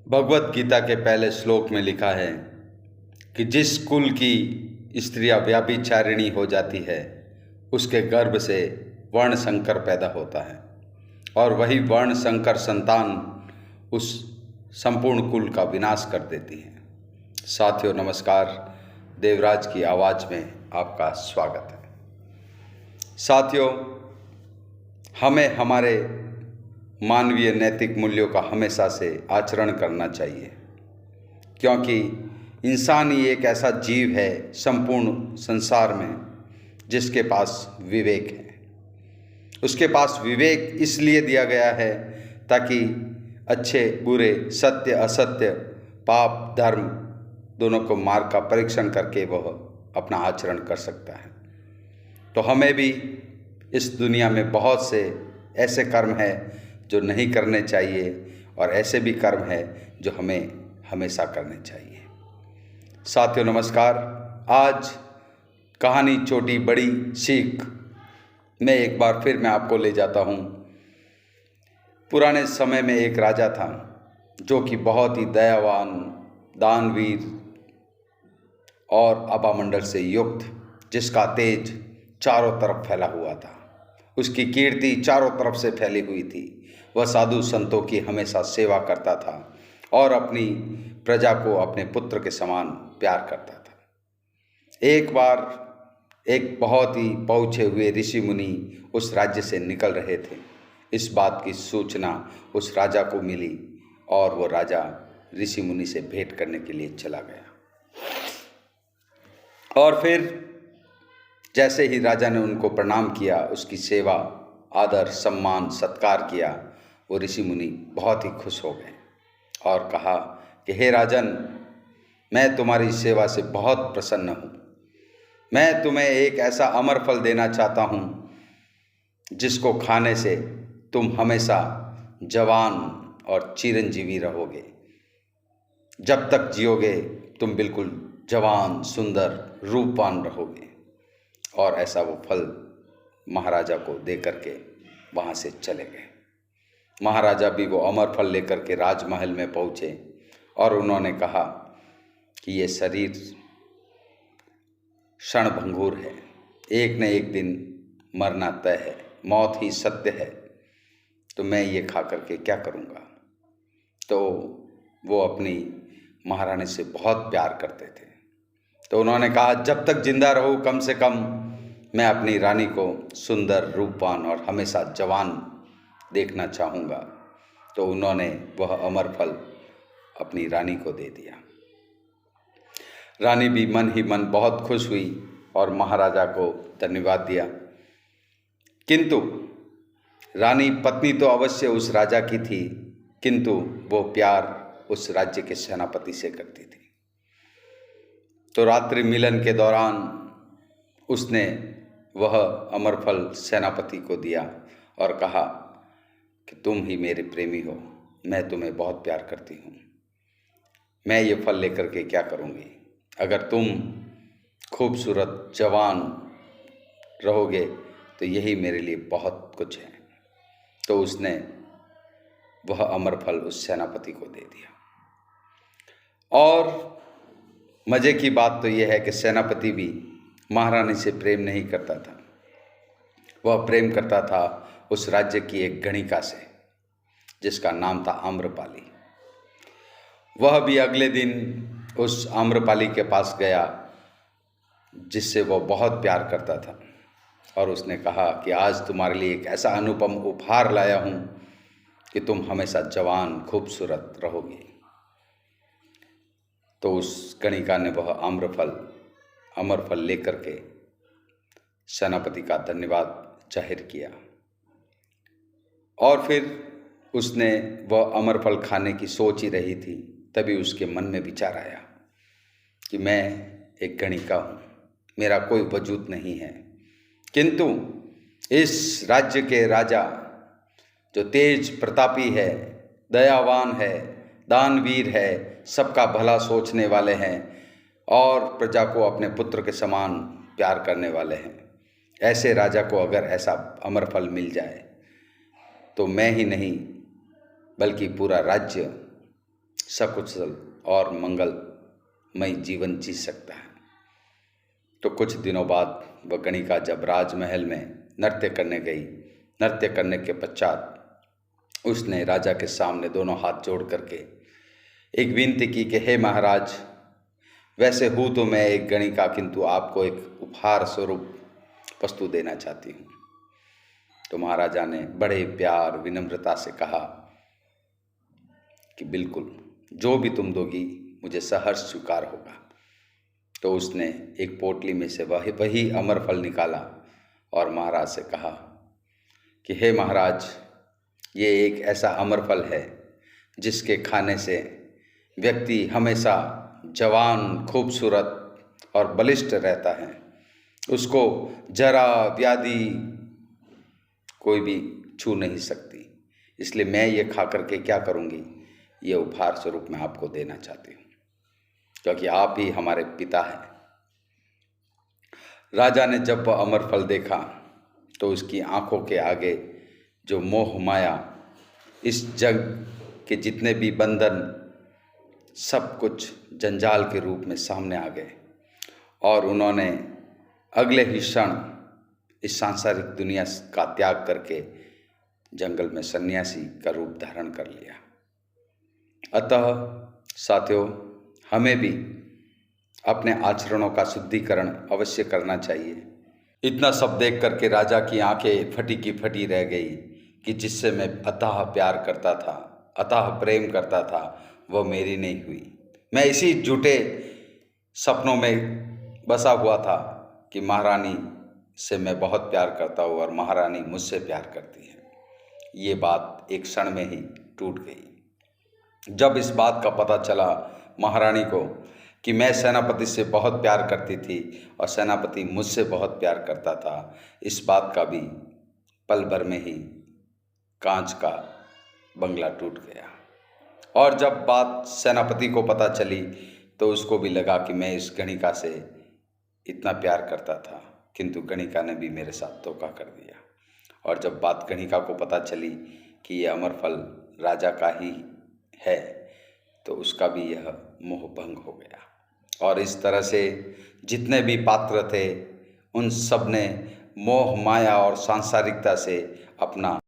भगवत गीता के पहले श्लोक में लिखा है कि जिस कुल की स्त्रियां व्याभिचारिणी हो जाती है उसके गर्भ से वर्ण संकर पैदा होता है और वही वर्ण संकर संतान उस संपूर्ण कुल का विनाश कर देती है। साथियों नमस्कार, देवराज की आवाज़ में आपका स्वागत है। साथियों, हमें हमारे मानवीय नैतिक मूल्यों का हमेशा से आचरण करना चाहिए, क्योंकि इंसान ही एक ऐसा जीव है संपूर्ण संसार में जिसके पास विवेक है। उसके पास विवेक इसलिए दिया गया है ताकि अच्छे बुरे, सत्य असत्य, पाप धर्म दोनों को मार्ग का परीक्षण करके वह अपना आचरण कर सकता है। तो हमें भी इस दुनिया में बहुत से ऐसे कर्म हैं जो नहीं करने चाहिए और ऐसे भी कर्म हैं जो हमें हमेशा करने चाहिए। साथियों नमस्कार, आज कहानी छोटी बड़ी सीख में एक बार फिर मैं आपको ले जाता हूँ। पुराने समय में एक राजा था जो कि बहुत ही दयावान, दानवीर और अभामंडल से युक्त, जिसका तेज चारों तरफ फैला हुआ था। उसकी कीर्ति चारों तरफ से फैली हुई थी। वह साधु संतों की हमेशा सेवा करता था और अपनी प्रजा को अपने पुत्र के समान प्यार करता था। एक बार एक बहुत ही पहुँचे हुए ऋषि मुनि उस राज्य से निकल रहे थे। इस बात की सूचना उस राजा को मिली और वो राजा ऋषि मुनि से भेंट करने के लिए चला गया। और फिर जैसे ही राजा ने उनको प्रणाम किया, उसकी सेवा, आदर, सम्मान, सत्कार किया, वो ऋषि मुनि बहुत ही खुश हो गए और कहा कि हे राजन, मैं तुम्हारी सेवा से बहुत प्रसन्न हूँ। मैं तुम्हें एक ऐसा अमर फल देना चाहता हूँ जिसको खाने से तुम हमेशा जवान और चिरंजीवी रहोगे। जब तक जियोगे तुम बिल्कुल जवान, सुंदर, रूपवान रहोगे। और ऐसा वो फल महाराजा को दे करके वहाँ से चले गए। महाराजा भी वो अमर फल लेकर के राजमहल में पहुँचे और उन्होंने कहा कि ये शरीर क्षणभंगुर है, एक न एक दिन मरना तय है, मौत ही सत्य है, तो मैं ये खा करके क्या करूँगा। तो वो अपनी महारानी से बहुत प्यार करते थे, तो उन्होंने कहा जब तक जिंदा रहूँ कम से कम मैं अपनी रानी को सुंदर, रूपवान और हमेशा जवान देखना चाहूँगा। तो उन्होंने वह अमर फल अपनी रानी को दे दिया। रानी भी मन ही मन बहुत खुश हुई और महाराजा को धन्यवाद दिया। किंतु रानी पत्नी तो अवश्य उस राजा की थी, किंतु वो प्यार उस राज्य के सेनापति से करती थी। तो रात्रि मिलन के दौरान उसने वह अमर फल सेनापति को दिया और कहा कि तुम ही मेरे प्रेमी हो, मैं तुम्हें बहुत प्यार करती हूँ। मैं ये फल लेकर के क्या करूँगी, अगर तुम खूबसूरत जवान रहोगे तो यही मेरे लिए बहुत कुछ है। तो उसने वह अमर फल उस सेनापति को दे दिया। और मज़े की बात तो यह है कि सेनापति भी महारानी से प्रेम नहीं करता था, वह प्रेम करता था उस राज्य की एक गणिका से जिसका नाम था आम्रपाली। वह भी अगले दिन उस आम्रपाली के पास गया जिससे वह बहुत प्यार करता था और उसने कहा कि आज तुम्हारे लिए एक ऐसा अनुपम उपहार लाया हूँ कि तुम हमेशा जवान, खूबसूरत रहोगी। तो उस गणिका ने वह अमर फल लेकर के सेनापति का धन्यवाद जाहिर किया और फिर उसने वह अमर फल खाने की सोच ही रही थी, तभी उसके मन में विचार आया कि मैं एक गणिका हूँ, मेरा कोई वजूद नहीं है, किंतु इस राज्य के राजा जो तेज प्रतापी है, दयावान है, दानवीर है, सबका भला सोचने वाले हैं और प्रजा को अपने पुत्र के समान प्यार करने वाले हैं, ऐसे राजा को अगर ऐसा अमर फल मिल जाए तो मैं ही नहीं बल्कि पूरा राज्य सकुशल और मंगलमय जीवन जी सकता है। तो कुछ दिनों बाद वह गणिका जब राजमहल में नृत्य करने गई, नृत्य करने के पश्चात उसने राजा के सामने दोनों हाथ जोड़ करके एक विनती की कि हे महाराज, वैसे हूँ तो मैं एक गणिका, किंतु आपको एक उपहार स्वरूप वस्तु देना चाहती हूँ। तो महाराजा ने बड़े प्यार विनम्रता से कहा कि बिल्कुल, जो भी तुम दोगी मुझे सहर्ष स्वीकार होगा। तो उसने एक पोटली में से वही अमरफल निकाला और महाराज से कहा कि हे महाराज, ये एक ऐसा अमरफल है जिसके खाने से व्यक्ति हमेशा जवान, खूबसूरत और बलिष्ठ रहता है। उसको जरा व्याधि कोई भी छू नहीं सकती। इसलिए मैं ये खा करके क्या करूँगी, ये उपहार स्वरूप मैं आपको देना चाहती हूँ, क्योंकि आप ही हमारे पिता हैं। राजा ने जब वह अमरफल देखा तो उसकी आंखों के आगे जो मोह माया, इस जग के जितने भी बंधन, सब कुछ जंजाल के रूप में सामने आ गए और उन्होंने अगले ही क्षण इस सांसारिक दुनिया का त्याग करके जंगल में सन्यासी का रूप धारण कर लिया। अतः साथियों, हमें भी अपने आचरणों का शुद्धिकरण अवश्य करना चाहिए। इतना सब देख करके राजा की आंखें फटी की फटी रह गई कि जिससे मैं अथाह प्यार करता था, अथाह प्रेम करता था, वह मेरी नहीं हुई। मैं इसी झूठे सपनों में बसा हुआ था कि महारानी से मैं बहुत प्यार करता हूँ और महारानी मुझसे प्यार करती है। ये बात एक क्षण में ही टूट गई। जब इस बात का पता चला महारानी को कि मैं सेनापति से बहुत प्यार करती थी और सेनापति मुझसे बहुत प्यार करता था, इस बात का भी पल भर में ही कांच का बंगला टूट गया। और जब बात सेनापति को पता चली तो उसको भी लगा कि मैं इस गणिका से इतना प्यार करता था, किंतु गणिका ने भी मेरे साथ धोखा कर दिया। और जब बात गणिका को पता चली कि यह अमरफल राजा का ही है, तो उसका भी यह मोह भंग हो गया। और इस तरह से जितने भी पात्र थे, उन सब ने मोह माया और सांसारिकता से अपना